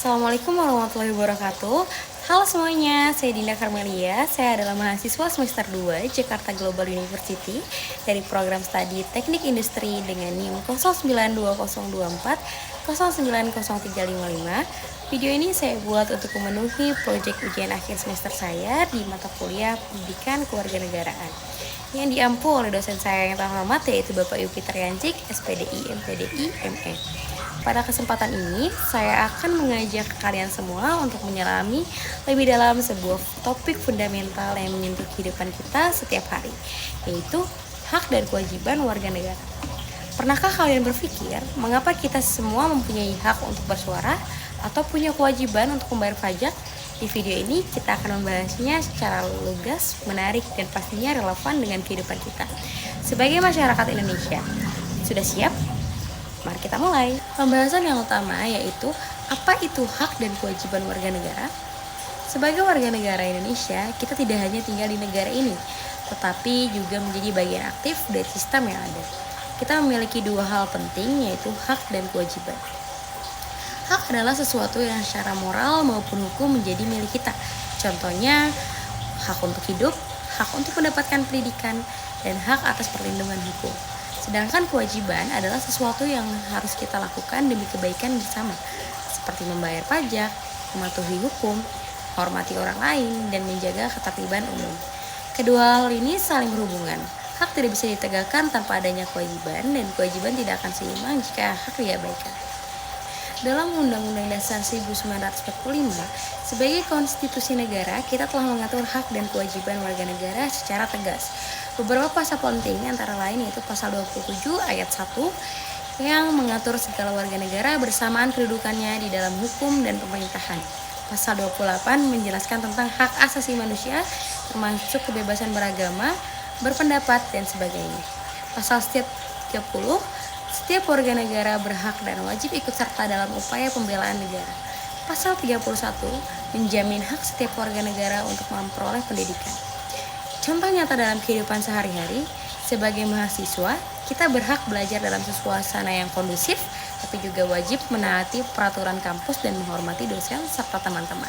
Assalamualaikum warahmatullahi wabarakatuh. Halo semuanya, saya Dinda Karmelia. Saya adalah mahasiswa semester 2 Jakarta Global University dari program studi Teknik Industri dengan NIM 092024 090355. Video ini saya buat untuk memenuhi proyek ujian akhir semester saya di mata kuliah Pendidikan Kewarganegaraan yang diampu oleh dosen saya yang terhormat yaitu Bapak Yuki Triancik, SPDI, MPDI, ME. Pada kesempatan ini, saya akan mengajak kalian semua untuk menyelami lebih dalam sebuah topik fundamental yang menyentuh kehidupan kita setiap hari, yaitu hak dan kewajiban warga negara. Pernahkah kalian berpikir, mengapa kita semua mempunyai hak untuk bersuara atau punya kewajiban untuk membayar pajak? Di video ini, kita akan membahasnya secara lugas, menarik, dan pastinya relevan dengan kehidupan kita sebagai masyarakat Indonesia. Sudah siap? Mari kita mulai. Pembahasan yang utama yaitu apa itu hak dan kewajiban warga negara. Sebagai warga negara Indonesia, kita tidak hanya tinggal di negara ini, tetapi juga menjadi bagian aktif dari sistem yang ada. Kita memiliki dua hal penting yaitu hak dan kewajiban. Hak adalah sesuatu yang secara moral maupun hukum menjadi milik kita. Contohnya, hak untuk hidup, hak untuk mendapatkan pendidikan, dan hak atas perlindungan hukum. Sedangkan kewajiban adalah sesuatu yang harus kita lakukan demi kebaikan bersama, seperti membayar pajak, mematuhi hukum, menghormati orang lain, dan menjaga ketertiban umum. Kedua hal ini saling berhubungan. Hak tidak bisa ditegakkan tanpa adanya kewajiban, dan kewajiban tidak akan seimbang jika hak diabaikan. Dalam Undang-Undang Dasar 1945, sebagai konstitusi negara, kita telah mengatur hak dan kewajiban warga negara secara tegas. Beberapa pasal penting antara lain yaitu pasal 27 ayat 1 yang mengatur segala warga negara bersamaan kedudukannya di dalam hukum dan pemerintahan. Pasal 28 menjelaskan tentang hak asasi manusia termasuk kebebasan beragama, berpendapat, dan sebagainya. Pasal 30, setiap warga negara berhak dan wajib ikut serta dalam upaya pembelaan negara. Pasal 31 menjamin hak setiap warga negara untuk memperoleh pendidikan. Contoh nyata dalam kehidupan sehari-hari, sebagai mahasiswa, kita berhak belajar dalam suasana yang kondusif, tapi juga wajib menaati peraturan kampus dan menghormati dosen serta teman-teman.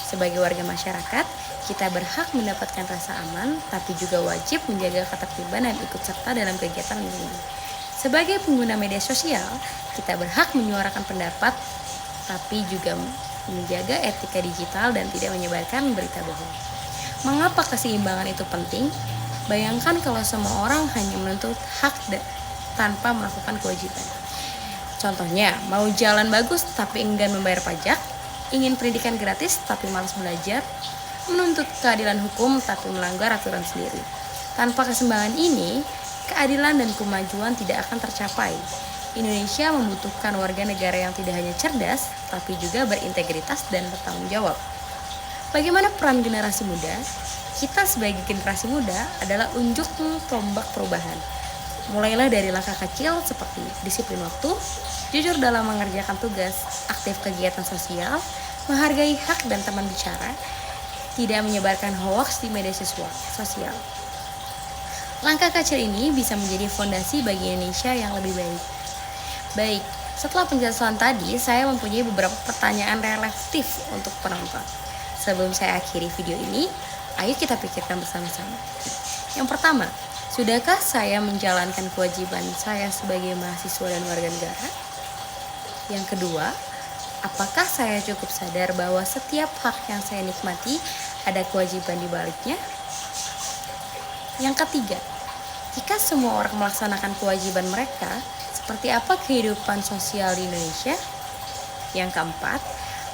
Sebagai warga masyarakat, kita berhak mendapatkan rasa aman, tapi juga wajib menjaga ketertiban dan ikut serta dalam kegiatan lingkungan. Sebagai pengguna media sosial, kita berhak menyuarakan pendapat, tapi juga menjaga etika digital dan tidak menyebarkan berita bohong. Mengapa keseimbangan itu penting? Bayangkan kalau semua orang hanya menuntut hak tanpa melakukan kewajiban. Contohnya, mau jalan bagus tapi enggan membayar pajak, ingin pendidikan gratis tapi malas belajar, menuntut keadilan hukum tapi melanggar aturan sendiri. Tanpa keseimbangan ini, keadilan dan kemajuan tidak akan tercapai. Indonesia membutuhkan warga negara yang tidak hanya cerdas, tapi juga berintegritas dan bertanggung jawab. Bagaimana peran generasi muda? Kita sebagai generasi muda adalah unjuk tombak perubahan. Mulailah dari langkah kecil seperti disiplin waktu, jujur dalam mengerjakan tugas, aktif kegiatan sosial, menghargai hak dan teman bicara, tidak menyebarkan hoaks di media sosial. Langkah kecil ini bisa menjadi fondasi bagi Indonesia yang lebih baik. Baik, setelah penjelasan tadi, saya mempunyai beberapa pertanyaan reflektif untuk penonton. Sebelum saya akhiri video ini, ayo kita pikirkan bersama-sama. Yang pertama, sudahkah saya menjalankan kewajiban saya sebagai mahasiswa dan warga negara? Yang kedua, apakah saya cukup sadar bahwa setiap hak yang saya nikmati ada kewajiban di baliknya? Yang ketiga, jika semua orang melaksanakan kewajiban mereka, seperti apa kehidupan sosial di Indonesia? Yang keempat,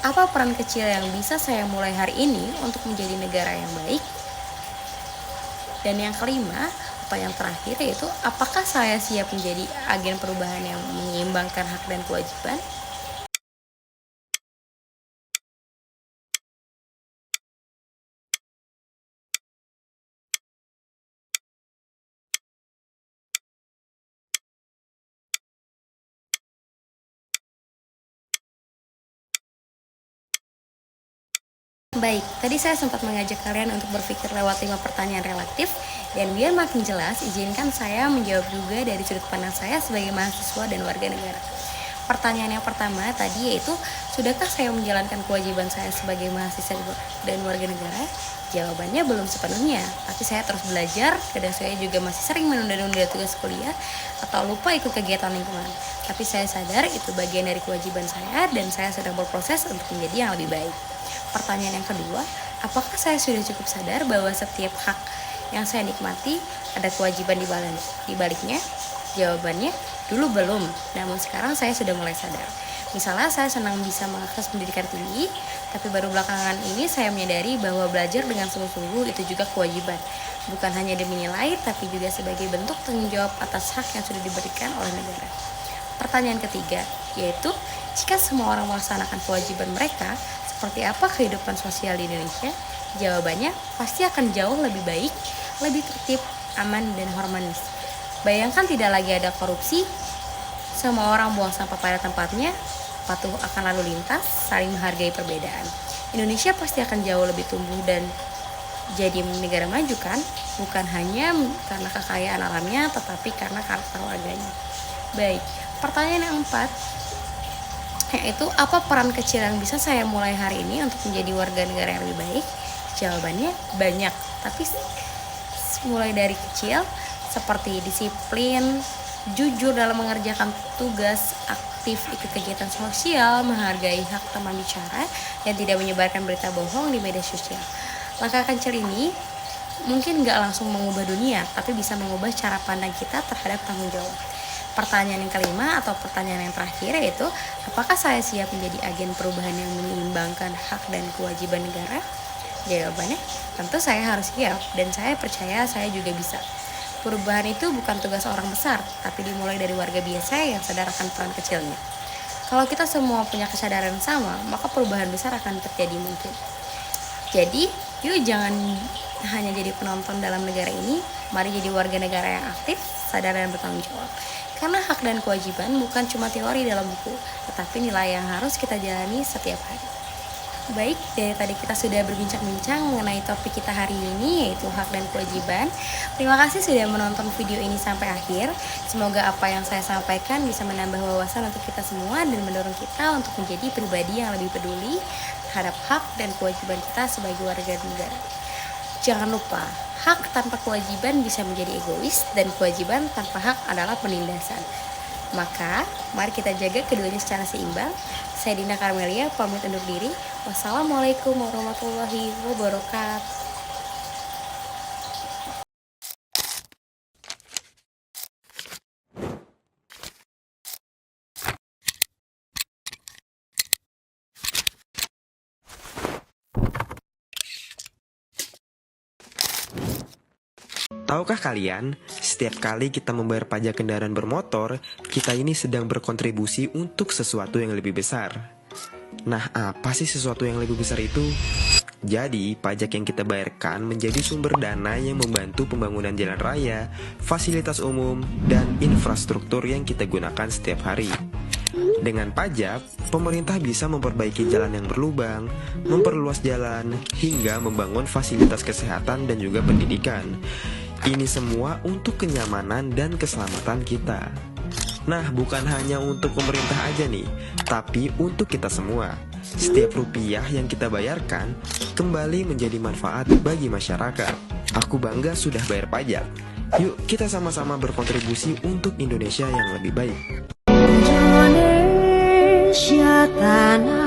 apa peran kecil yang bisa saya mulai hari ini untuk menjadi negara yang baik? Dan yang kelima, atau yang terakhir yaitu apakah saya siap menjadi agen perubahan yang menyeimbangkan hak dan kewajiban? Baik, tadi saya sempat mengajak kalian untuk berpikir lewat 5 pertanyaan relatif, dan biar makin jelas, izinkan saya menjawab juga dari sudut pandang saya sebagai mahasiswa dan warga negara. Pertanyaan yang pertama tadi yaitu, sudahkah saya menjalankan kewajiban saya sebagai mahasiswa dan warga negara? Jawabannya belum sepenuhnya, tapi saya terus belajar. Kadang saya juga masih sering menunda-nunda tugas kuliah atau lupa ikut kegiatan lingkungan. Tapi saya sadar itu bagian dari kewajiban saya dan saya sedang berproses untuk menjadi yang lebih baik. Pertanyaan yang kedua, apakah saya sudah cukup sadar bahwa setiap hak yang saya nikmati ada kewajiban di baliknya? Jawabannya, dulu belum, namun sekarang saya sudah mulai sadar. Misalnya saya senang bisa mengakses pendidikan tinggi, tapi baru belakangan ini saya menyadari bahwa belajar dengan sungguh-sungguh itu juga kewajiban. Bukan hanya demi nilai, tapi juga sebagai bentuk tanggung jawab atas hak yang sudah diberikan oleh negara. Pertanyaan ketiga, yaitu jika semua orang melaksanakan kewajiban mereka, seperti apa kehidupan sosial di Indonesia? Jawabannya pasti akan jauh lebih baik, lebih tertib, aman, dan harmonis. Bayangkan tidak lagi ada korupsi, semua orang buang sampah pada tempatnya, patuh akan lalu lintas, saling menghargai perbedaan. Indonesia pasti akan jauh lebih tumbuh dan jadi negara maju kan? Bukan hanya karena kekayaan alamnya, tetapi karena karakter warganya. Baik, pertanyaan yang keempat, yaitu apa peran kecil yang bisa saya mulai hari ini untuk menjadi warga negara yang lebih baik? Jawabannya banyak, tapi mulai dari kecil seperti disiplin, jujur dalam mengerjakan tugas, aktif ikut kegiatan sosial, menghargai hak teman bicara, dan tidak menyebarkan berita bohong di media sosial. Langkah kecil ini mungkin nggak langsung mengubah dunia, tapi bisa mengubah cara pandang kita terhadap tanggung jawab. Pertanyaan yang kelima atau pertanyaan yang terakhir yaitu, apakah saya siap menjadi agen perubahan yang menyeimbangkan hak dan kewajiban negara? Jawabannya, tentu saya harus siap dan saya percaya saya juga bisa. Perubahan itu bukan tugas orang besar, tapi dimulai dari warga biasa yang sadar akan peran kecilnya. Kalau kita semua punya kesadaran sama, maka perubahan besar akan terjadi mungkin. Jadi, yuk jangan hanya jadi penonton dalam negara ini, mari jadi warga negara yang aktif, sadar dan bertanggung jawab. Karena hak dan kewajiban bukan cuma teori dalam buku, tetapi nilai yang harus kita jalani setiap hari. Baik, dari tadi kita sudah berbincang-bincang mengenai topik kita hari ini, yaitu hak dan kewajiban. Terima kasih sudah menonton video ini sampai akhir. Semoga apa yang saya sampaikan bisa menambah wawasan untuk kita semua dan mendorong kita untuk menjadi pribadi yang lebih peduli terhadap hak dan kewajiban kita sebagai warga negara. Jangan lupa, hak tanpa kewajiban bisa menjadi egois, dan kewajiban tanpa hak adalah penindasan. Maka, mari kita jaga keduanya secara seimbang. Saya Dinda Karmelia, pamit undur diri. Wassalamualaikum warahmatullahi wabarakatuh. Tahukah kalian, setiap kali kita membayar pajak kendaraan bermotor, kita ini sedang berkontribusi untuk sesuatu yang lebih besar. Nah, apa sih sesuatu yang lebih besar itu? Jadi, pajak yang kita bayarkan menjadi sumber dana yang membantu pembangunan jalan raya, fasilitas umum, dan infrastruktur yang kita gunakan setiap hari. Dengan pajak, pemerintah bisa memperbaiki jalan yang berlubang, memperluas jalan, hingga membangun fasilitas kesehatan dan juga pendidikan. Ini semua untuk kenyamanan dan keselamatan kita. Nah, bukan hanya untuk pemerintah aja nih, tapi untuk kita semua. Setiap rupiah yang kita bayarkan kembali menjadi manfaat bagi masyarakat. Aku bangga sudah bayar pajak. Yuk kita sama-sama berkontribusi untuk Indonesia yang lebih baik. Indonesia tanah